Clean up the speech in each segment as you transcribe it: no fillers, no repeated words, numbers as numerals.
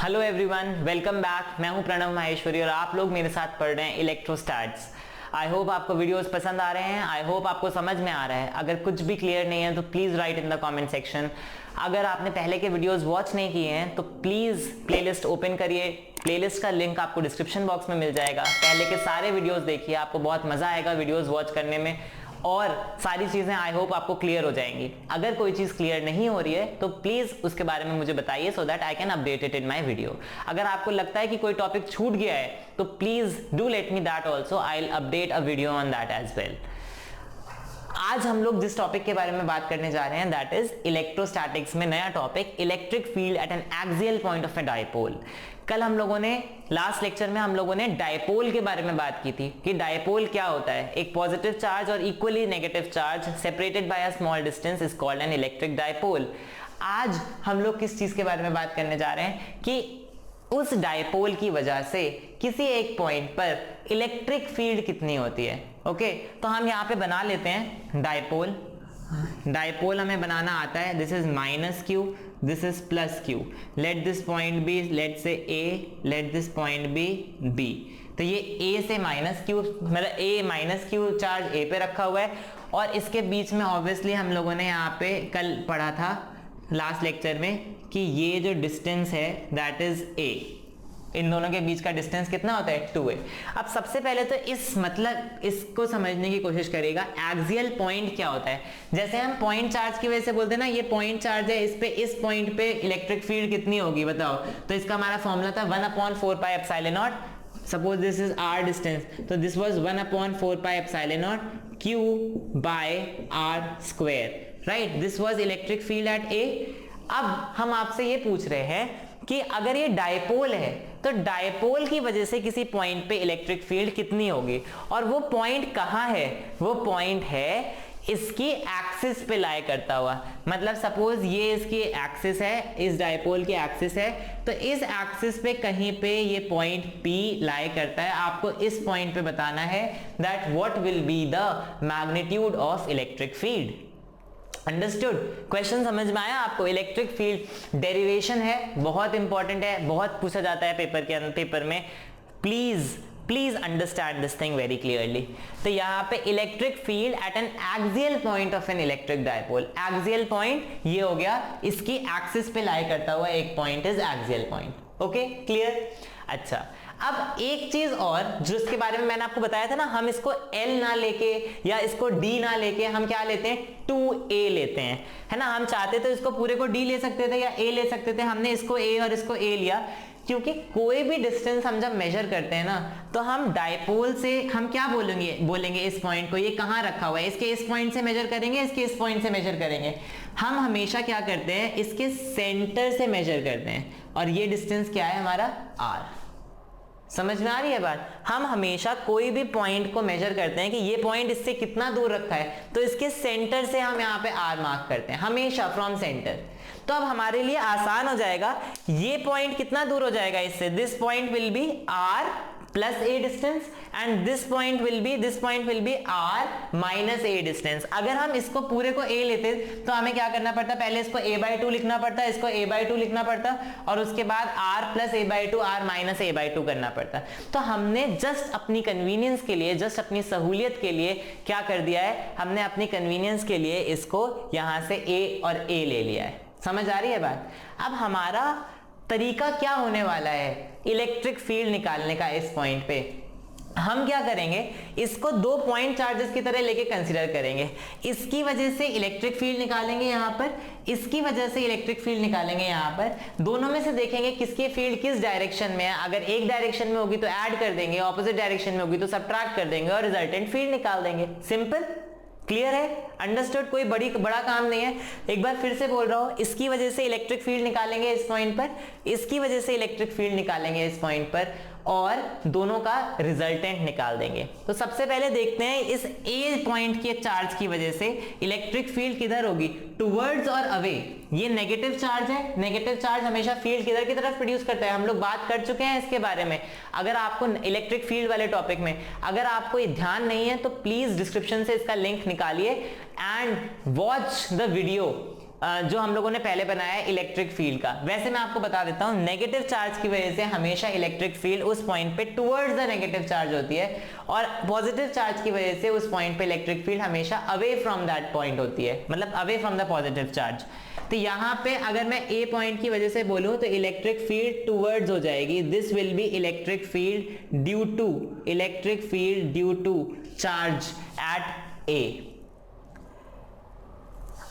Hello everyone, welcome back. मैं हूं प्रणव माहेश्वरी और आप लोग मेरे साथ पढ़ रहे हैं इलेक्ट्रोस्टैट्स। आई होप आपको वीडियोस पसंद आ रहे हैं। आई होप आपको समझ में आ रहा है। अगर कुछ भी क्लियर नहीं है तो please write in the comment section. अगर आपने पहले के वीडियोस वॉच नहीं किए हैं तो प्लीज़ प्लेलिस्ट ओपन करिए। प्लेलिस्ट का लिंक आपको डिस्क्रिप्शन बॉक्स में मिल जाएगा। पहले के सारे वीडियोस देखिए, आपको बहुत मज़ा आएगा वीडियोस वॉच करने में और सारी चीज़ें आई होप आपको क्लियर हो जाएंगी। अगर कोई चीज़ क्लियर नहीं हो रही है तो प्लीज़ उसके बारे में मुझे बताइए so that I can update it in my video. अगर आपको लगता है कि कोई टॉपिक छूट गया है तो please do let me that also, I will update a video on that as well. आज हम लोग जिस टॉपिक के बारे में बात करने जा रहे हैं दैट इज इलेक्ट्रोस्टैटिक्स में नया topic, electric field at an axial point of A dipole. कल हम लोगों ने लास्ट लेक्चर में हम लोगों ने डायपोल के बारे में बात की थी कि डायपोल क्या होता है। एक पॉजिटिव चार्ज और equally negative charge separated by a small distance is called an electric dipole. आज हम लोग किस चीज के बारे में बात करने जा रहे हैं कि उस डायपोल की वजह से किसी एक पॉइंट पर इलेक्ट्रिक फील्ड कितनी होती है। ओके, तो हम यहाँ पे बना लेते हैं डायपोल। डायपोल हमें बनाना आता है। This is minus Q, this is plus Q. Let this point be, let say A, let this point be B. B ये ए से माइनस क्यू, मतलब A minus Q charge A पे रखा हुआ है और इसके बीच में ऑब्वियसली हम लोगों ने यहाँ पे कल पढ़ा था लास्ट लेक्चर में कि ये जो डिस्टेंस है दैट इज ए। इन दोनों के बीच का डिस्टेंस कितना होता है, 2a। अब सबसे पहले तो इसको समझने की कोशिश करेगा एक्सियल पॉइंट क्या होता है। जैसे हम पॉइंट चार्ज की वजह से बोलते हैं ना, ये पॉइंट चार्ज है, इस पॉइंट पे इलेक्ट्रिक फील्ड कितनी होगी बताओ। तो इसका हमारा फॉर्मूला था 1/4 epsilon naught. Suppose this is r distance, तो this was 1/4 epsilon naught q by r square, right. This was electric field at a। अब हम आपसे ये पूछ रहे हैं कि अगर ये डायपोल है तो डायपोल की वजह से किसी पॉइंट पे इलेक्ट्रिक फील्ड कितनी होगी, और वो पॉइंट कहाँ है। वो पॉइंट है इसकी एक्सिस पे लाई करता हुआ। मतलब सपोज ये इसकी एक्सिस है, इस डायपोल की एक्सिस है, तो इस एक्सिस पे कहीं पे ये पॉइंट P लाई करता है। आपको इस पॉइंट पे बताना है that what will be the magnitude of electric field. Understood? Question समझ में आया आपको? इलेक्ट्रिक फील्ड डेरिवेशन है, बहुत इंपॉर्टेंट है, बहुत पूछा जाता है पेपर में। Please understand this thing very clearly. तो यहाँ पे electric field at an axial point of an electric dipole. Axial point ये हो गया, इसकी एक्सिस पे लाई करता हुआ एक point is axial point. Okay, clear? अच्छा, अब एक चीज और जो इसके बारे में मैंने आपको बताया था ना, हम इसको L ना लेके या इसको D ना लेके हम क्या लेते हैं, 2A लेते हैं, है ना। हम चाहते तो इसको पूरे को D ले सकते थे या A ले सकते थे। हमने इसको A और इसको A लिया क्योंकि कोई भी डिस्टेंस हम जब मेजर करते हैं ना तो हम डायपोल से हम क्या बोलेंगे इस पॉइंट को, ये कहाँ रखा हुआ है, इसके इस पॉइंट से मेजर करेंगे, इसके इस पॉइंट से मेजर करेंगे। हम हमेशा क्या करते हैं, इसके सेंटर से मेजर करते हैं और ये डिस्टेंस क्या है हमारा, r। समझ में आ रही है बात? हम हमेशा कोई भी पॉइंट को मेजर करते हैं कि ये पॉइंट इससे कितना दूर रखा है, तो इसके सेंटर से हम यहाँ पे r मार्क करते हैं, हमेशा फ्रॉम सेंटर। तो अब हमारे लिए आसान हो जाएगा, ये पॉइंट कितना दूर हो जाएगा इससे, this point will be r plus a distance and this point will be r minus a distance. अगर हम इसको पूरे को a लेते तो हमें क्या करना पड़ता, पहले इसको a/2 लिखना पड़ता, इसको a/2 लिखना पड़ता और उसके बाद r plus a/2 r minus a/2 करना पड़ता। तो हमने जस्ट अपनी कन्वीनियंस के लिए, जस्ट अपनी सहूलियत के लिए क्या कर दिया है, हमने अपनी कन्वीनियंस के लिए इसको यहां से a और a ले लिया है। समझ आ रही है बात? अब हमारा तरीका क्या होने वाला है इलेक्ट्रिक फील्ड निकालने का। इस पॉइंट पे हम क्या करेंगे, इसको दो पॉइंट चार्जेस की तरह लेके कंसीडर करेंगे। इसकी वजह से इलेक्ट्रिक फील्ड निकालेंगे यहाँ पर, इसकी वजह से इलेक्ट्रिक फील्ड निकालेंगे यहाँ पर। दोनों में से देखेंगे किसकी फील्ड किस डायरेक्शन में है। अगर एक डायरेक्शन में होगी तो ऐड कर देंगे, ऑपोजिट डायरेक्शन में होगी तो सबट्रैक्ट कर देंगे और रिजल्टेंट फील्ड निकाल देंगे। सिंपल, क्लियर है, अंडरस्टूड? कोई बड़ा काम नहीं है। एक बार फिर से बोल रहा हूं, इसकी वजह से इलेक्ट्रिक फील्ड निकालेंगे इस पॉइंट पर, इसकी वजह से इलेक्ट्रिक फील्ड निकालेंगे इस पॉइंट पर और दोनों का रिजल्टेंट निकाल देंगे। तो सबसे पहले देखते हैं इस ए पॉइंट के चार्ज की वजह से इलेक्ट्रिक फील्ड किधर होगी, टुवर्ड्स और अवे। ये नेगेटिव चार्ज है, नेगेटिव चार्ज हमेशा फील्ड किधर की तरफ प्रोड्यूस करता है, हम लोग बात कर चुके हैं इसके बारे में। अगर आपको इलेक्ट्रिक फील्ड वाले टॉपिक में अगर आपको ध्यान नहीं है तो प्लीज डिस्क्रिप्शन से इसका लिंक निकालिए एंड वॉच द वीडियो जो हम लोगों ने पहले बनाया है इलेक्ट्रिक फील्ड का। वैसे मैं आपको बता देता हूं, नेगेटिव चार्ज की वजह से हमेशा इलेक्ट्रिक फील्ड उस पॉइंट पे टुवर्ड्स द नेगेटिव चार्ज होती है, और पॉजिटिव चार्ज की वजह से उस पॉइंट पे इलेक्ट्रिक फील्ड हमेशा अवे फ्रॉम दैट पॉइंट होती है, मतलब away from the positive charge. तो यहाँ पे अगर मैं ए पॉइंट की वजह से बोलूं तो इलेक्ट्रिक फील्ड टुवर्ड्स हो जाएगी, this will be electric field due to charge at A.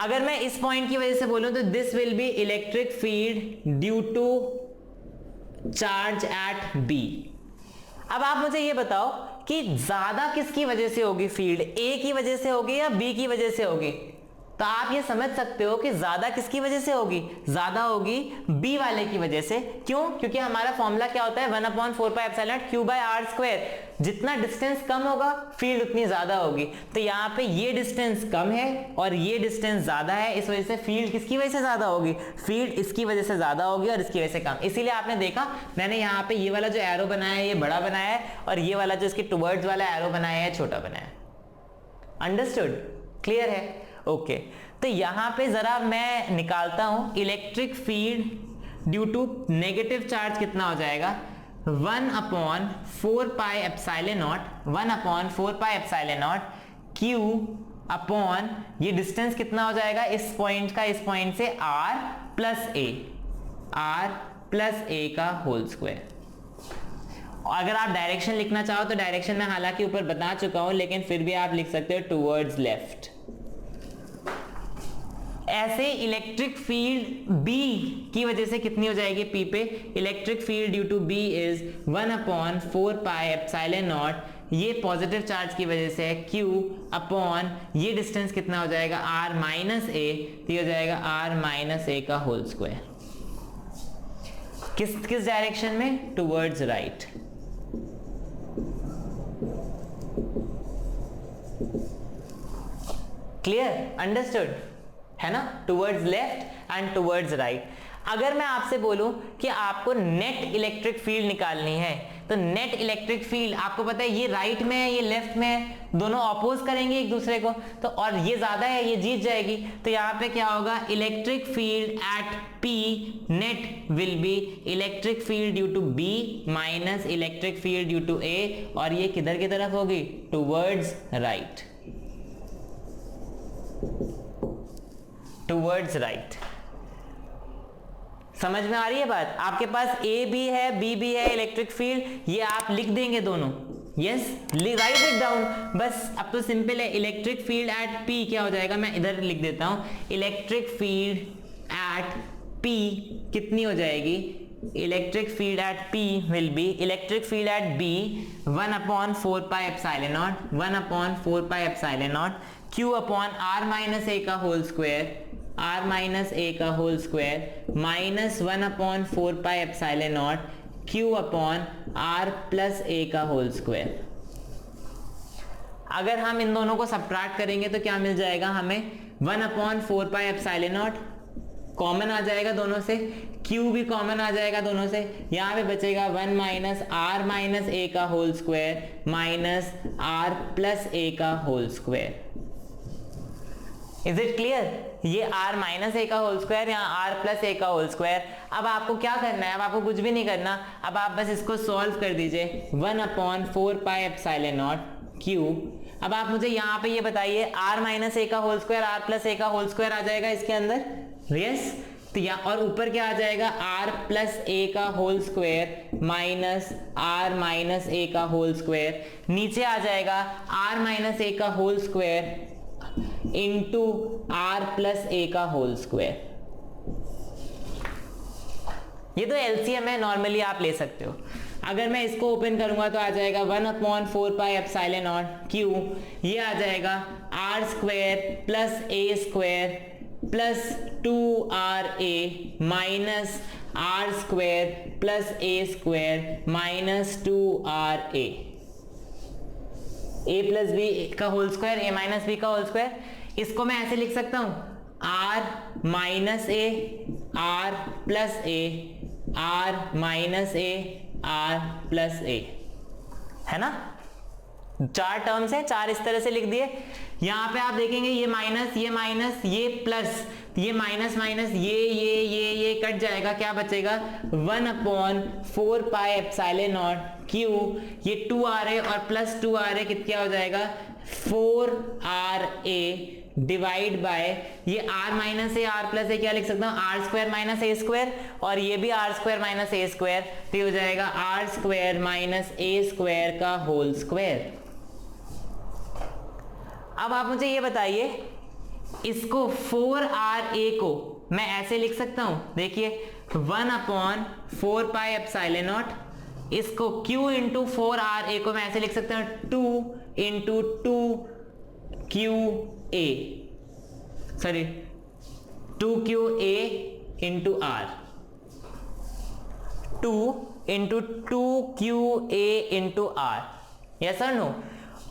अगर मैं इस पॉइंट की वजह से बोलूं तो this will be electric field due to charge at B. अब आप मुझे ये बताओ कि ज्यादा किसकी वजह से होगी फील्ड, ए की वजह से होगी या बी की वजह से होगी? तो आप ये समझ सकते हो कि ज्यादा किसकी वजह से होगी, ज्यादा होगी बी वाले की वजह से। क्यों? क्योंकि हमारा फॉर्मूला क्या होता है, 1/4πε0 Q/r²। जितना डिस्टेंस कम होगा फील्ड उतनी ज्यादा होगी। तो यहाँ पे ये डिस्टेंस कम है और ये डिस्टेंस ज्यादा है, इस वजह से फील्ड किसकी वजह से ज्यादा होगी, फील्ड इसकी वजह से ज्यादा होगी और इसकी वजह से कम। इसीलिए आपने देखा मैंने यहाँ पे ये वाला जो एरो बनाया है ये बड़ा बनाया है, और ये वाला जो इसके टुवर्ड्स वाला एरो बनाया है छोटा बनाया है। अंडरस्टूड? क्लियर है? ओके तो यहां पे जरा मैं निकालता हूं electric field due to negative charge कितना हो जाएगा, 1/4πε0 Q अपॉन ये डिस्टेंस कितना हो जाएगा इस पॉइंट का इस पॉइंट से r प्लस a का होल स्क्वायर। अगर आप डायरेक्शन लिखना चाहो तो डायरेक्शन मैं हालांकि ऊपर बता चुका हूं, लेकिन फिर भी आप लिख सकते हो टुवर्ड्स लेफ्ट। ऐसे इलेक्ट्रिक फील्ड B की वजह से कितनी हो जाएगी P पे, electric field due to B is 1/4πε0, ये पॉजिटिव चार्ज की वजह से है, Q अपॉन ये डिस्टेंस कितना हो जाएगा r माइनस a, तो ये हो जाएगा r माइनस a का होल स्क्वायर। किस डायरेक्शन में, टुवर्ड्स राइट। क्लियर? अंडरस्टूड है ना? Towards left and towards right. अगर मैं आपसे बोलूं कि आपको नेट इलेक्ट्रिक फील्ड निकालनी है, तो नेट इलेक्ट्रिक फील्ड आपको पता है ये राइट में है ये लेफ्ट में है, दोनों अपोज करेंगे एक दूसरे को, तो और ये ज्यादा है ये जीत जाएगी। तो यहाँ पे क्या होगा, electric field at P net will be electric field due to B minus electric field due to A, और ये किधर की तरफ होगी, टुवर्ड्स राइट, टुवर्ड्स राइट। समझ में आ रही है बात? आपके पास A भी है B भी है इलेक्ट्रिक फील्ड, ये आप लिख देंगे दोनों, यस राइट इट डाउन। बस अब तो सिंपल है, इलेक्ट्रिक फील्ड एट P क्या हो जाएगा, मैं इधर लिख देता हूं, इलेक्ट्रिक फील्ड एट P कितनी हो जाएगी, electric field at P will be electric field at B 1/4πε0 Q upon r minus a का whole square, r minus a का whole square minus 1/4πε0 Q upon r plus a का whole square. अगर हम इन दोनों को सब्ट्रैक्ट करेंगे तो क्या मिल जाएगा हमें, 1/4πε0 कॉमन आ जाएगा दोनों से, Q भी कॉमन आ जाएगा दोनों से, यहाँ पे बचेगा 1 माइनस r माइनस a का whole square minus r plus a का whole square. Is it clear? ये r माइनस a का होल स्क्वायर, यहाँ r प्लस a का होल स्क्वायर। अब आपको क्या करना है, अब आपको कुछ भी नहीं करना, अब आप बस इसको सॉल्व कर दीजिए, 1/4πε0 Q। अब आप मुझे यहाँ पे ये बताइए, r माइनस a का whole square r plus a का होल स्क्वायर आ जाएगा इसके अंदर, यस। तो और ऊपर क्या आ जाएगा, r प्लस a का whole square minus r minus a का होल स्क्वायर, नीचे आ जाएगा r माइनस a का whole square into r plus a का होल स्क्वायर। ये तो एलसीएम है, नॉर्मली आप ले सकते हो। अगर मैं इसको ओपन करूंगा तो आ जाएगा 1/4πε0 Q, ये आ जाएगा r square plus a square plus 2ra minus r square plus a square minus 2ra, a plus b का whole square a minus b का होल स्क्वायर। इसको मैं ऐसे लिख सकता हूं, r minus a r plus a r minus a r plus a, है ना? चार टर्म्स है, चार इस तरह से लिख दिए। यहां पे आप देखेंगे ये माइनस ये प्लस, ये माइनस माइनस ये कट जाएगा, क्या बचेगा 1/4 पाई एप्सिलॉन नॉट क्यू, ये 2RA और प्लस 2RA कितना हो जाएगा 4RA डिवाइड बाय ये r minus a r plus a, क्या लिख सकता हूं are square minus A square, और ये भी आर स्क्वायर माइनस ए स्क्वायर, तो हो जाएगा आर स्क्वायर माइनस ए स्क्वायर का होल स्क्वायर। अब आप मुझे ये बताइए, इसको 4RA को मैं ऐसे लिख सकता हूं, देखिए 1/4 पाई एप्सिलॉन नॉट, इसको Q इंटू 4RA को मैं ऐसे लिख सकता हूं 2 into 2QA, sorry 2QA into R, 2 into 2QA into R, yes और नो।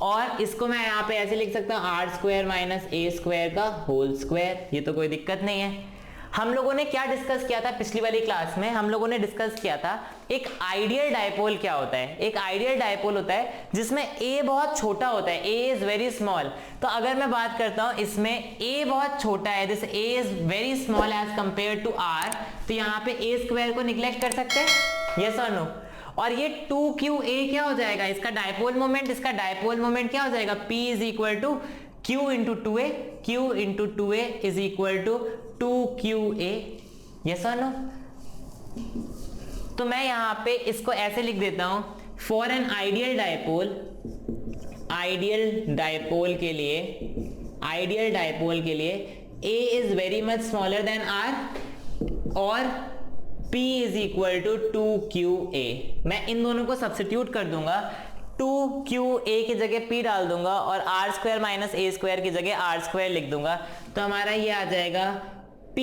और इसको मैं यहां पे ऐसे लिख सकता हूं are square minus A square का होल स्क्वायर, ये तो कोई दिक्कत नहीं है। हम लोगों ने क्या डिस्कस किया था पिछली वाली क्लास में, हम लोगों ने डिस्कस किया था एक आइडियल डायपोल क्या होता है। एक आइडियल डायपोल होता है जिसमें a बहुत छोटा होता है, a इज वेरी स्मॉल। तो अगर मैं बात करता हूं इसमें a बहुत छोटा है, जैसे a is very small as compare to r, तो यहाँ पे a स्क्वायर को निग्लेक्ट कर सकते हैं, यस और नो। और ये 2QA क्या हो जाएगा, इसका डायपोल मोमेंट, इसका डायपोल मोमेंट क्या हो जाएगा P is equal to Q into 2A, Q into 2A is equal to 2QA, yes और नो। तो मैं यहां पे इसको ऐसे लिख देता हूं, for an ideal dipole, ideal dipole के लिए, आइडियल डायपोल के लिए A is very much smaller than R और P is equal to 2QA। मैं इन दोनों को सब्स्टिट्यूट कर दूंगा, 2QA की जगह P डाल दूंगा और R स्क्वायर माइनस ए स्क्वायर की जगह R स्क्वायर लिख दूंगा, तो हमारा ये आ जाएगा P,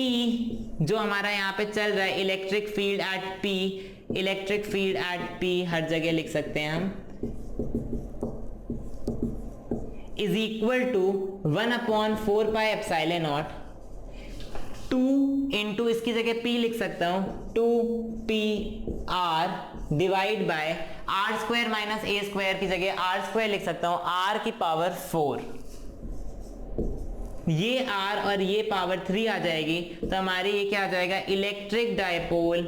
जो हमारा यहाँ पे चल रहा है electric field at P, electric field at P हर जगह लिख सकते हैं हम, is equal to 1/4 pi epsilon naught 2 into इसकी जगह P लिख सकता हूं 2PR divide by R square minus A square की जगह R स्क्वायर लिख सकता हूं R की पावर 4, ये R और ये पावर 3 आ जाएगी, तो हमारी ये क्या आ जाएगा electric dipole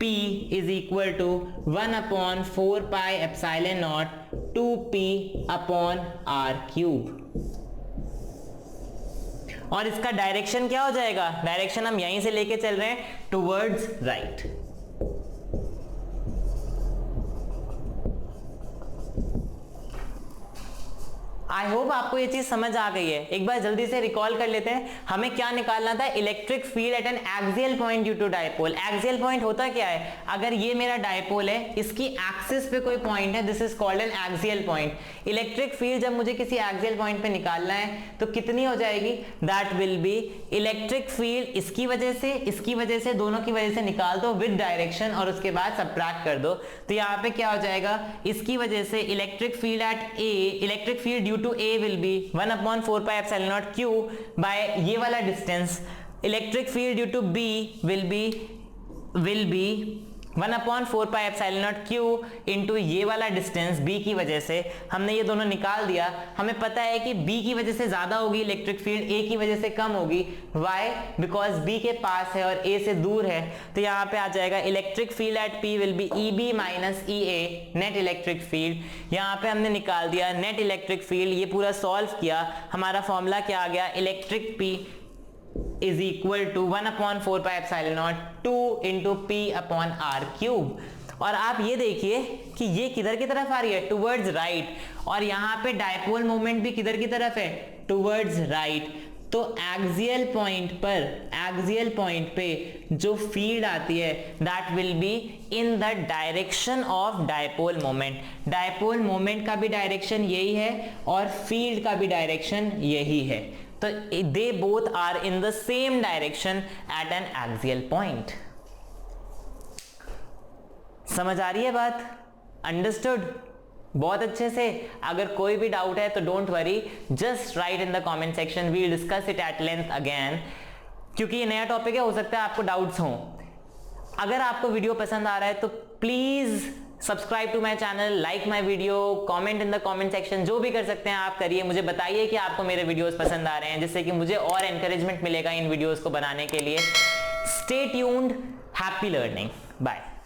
P is equal to 1/4 pi epsilon naught 2P upon R cube. और इसका डायरेक्शन क्या हो जाएगा, डायरेक्शन हम यहीं से लेके चल रहे हैं टुवर्ड्स राइट। आई होप आपको ये चीज समझ आ गई है। एक बार जल्दी से रिकॉल कर लेते हैं, हमें क्या निकालना था, electric field at an axial point due to dipole. Axial point होता क्या है, अगर ये मेरा डायपोल है, इसकी एक्सिस पे कोई पॉइंट है, this is called an axial point. Electric field जब मुझे किसी एक्सियल पॉइंट पे निकालना है तो कितनी हो जाएगी, that will be electric field इसकी वजह से दोनों की वजह से निकाल दो विद डायरेक्शन और उसके बाद सबट्रैक्ट कर दो, तो यहाँ पे क्या हो जाएगा, इसकी वजह से electric field at A, electric field due to A will be 1/4 pi epsilon naught Q by ये वाला distance, electric field due to B will be 1/4 pi epsilon naught Q into ये वाला डिस्टेंस B की वजह से। हमने ये दोनों निकाल दिया, हमें पता है कि B की वजह से ज्यादा होगी इलेक्ट्रिक फील्ड, A की वजह से कम होगी। Why? Because B के पास है और A से दूर है, तो यहाँ पे आ जाएगा electric field at P will B EB minus EA net electric field. यहाँ पे हमने निकाल दिया नेट इलेक्ट्रिक फील्ड, ये पूरा सॉल्व किया, हमारा फॉर्मूला क्या आ गया, electric P is equal to 1/4 pi epsilon naught 2 into P upon R cube। और आप ये देखिए कि ये किधर की तरफ आ रही है, टुवर्ड्स राइट, और यहाँ पे डायपोल मोमेंट भी किधर की तरफ है, टुवर्ड्स राइट। तो एक्सियल पॉइंट पे जो फील्ड आती है that will be in the direction of dipole moment. Dipole moment का भी डायरेक्शन यही है और फील्ड का भी डायरेक्शन यही है, तो they both are in the same direction at an axial point. समझ आ रही है बात, अंडरस्टूड बहुत अच्छे से। अगर कोई भी डाउट है तो don't worry, just write in the comment section, we will discuss it at length again, क्योंकि ये नया टॉपिक है, हो सकता है आपको डाउट्स हों। अगर आपको वीडियो पसंद आ रहा है तो please subscribe to my channel, like my video, comment in the comment section, जो भी कर सकते हैं आप करिए। मुझे बताइए कि आपको मेरे वीडियोस पसंद आ रहे हैं, जिससे कि मुझे और एनकरेजमेंट मिलेगा इन वीडियोस को बनाने के लिए। Stay tuned, happy learning, bye.